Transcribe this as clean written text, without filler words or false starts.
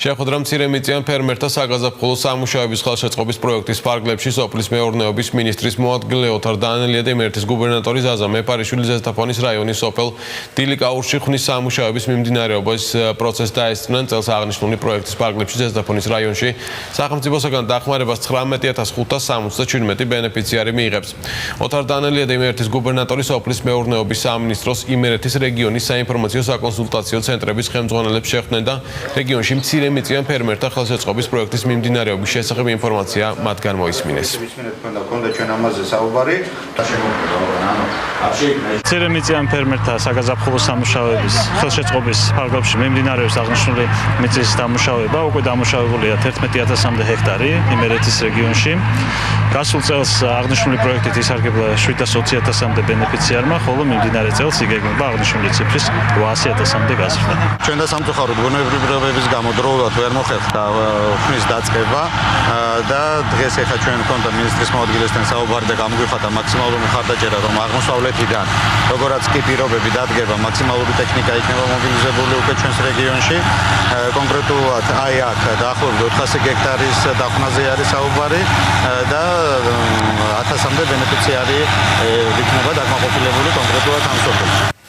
შეხვედრა მცირემიწიან ფერმერთა საგაზაფხულო სამუშაოების ხელშეწყობის პროექტის ფარგლებში სოფლის მეურნეობის მინისტრის მოადგილე ოთარ დანელია და იმერეთის გუბერნატორი ზაზა მეფარიშვილი ზესტაფონის რაიონის სოფელ დილიკაურში ხვნის სამუშაოების მიმდინარეობის პროცესს დაესწრნენ. წელს აღნიშნული პროექტის ფარგლებში ზესტაფონის რაიონში სახელმწიფოსაგან დახმარებას 19,577 ბენეფიციარი მიიღებს. ოთარ დანელია და იმერეთის გუბერნატორი სოფლის მეურნეობის სამინისტროს იმერეთის რეგიონის საინფორმაციო საკონსულტაციო ცენტრების ხელმძღვანელებს შეხვდნენ და რეგიონში მცირემიწიან ფერმერთა ხელშეწყობის პროექტის მიმდინარეობის შესახებ ინფორმაცია მათგან მოისმინეს. მცირემიწიან ფერმერთა საგაზაფხულო სამუშაოების ხელშეწყობის ფარგლებში მიმდინარეობს აღნიშნული მიწის დამუშავება. უკვე დამუშავებულია 11,000-მდე ჰექტარი იმერეთის რეგიონში. გასულ წელს აღნიშნული პროექტით ისარგებლა 720,000-მდე ბენეფიციარმა, ხოლო მიმდინარე წელს იგეგმება აღნიშნული ციფრის 800,000-მდე გაზრდა. ჩვენ და სამწუხაროდ ბუნებრივი გამო დროულად ვერ მოხერხდა ხვნის დაწყება და დღეს ახლა ჩვენ მქონდა მინისტრის მოადგილესთან საუბარი და გამოგვიხადა მაქსიმალური მხარდაჭერა, რომ აღმოსავლეთიდან როგორაც კი პირობები დადგება, მაქსიმალური ტექნიკა იქნება მობილიზებული უკვე ჩვენს რეგიონში. კონკრეტულად აი აქ დაახლოებით 400 ჰექტარის დახვნაზე არის საუბარი და 1000-მდე ბენეფიციარი იქნება დაკმაყოფილებული კონკრეტულად ამ სოფელში.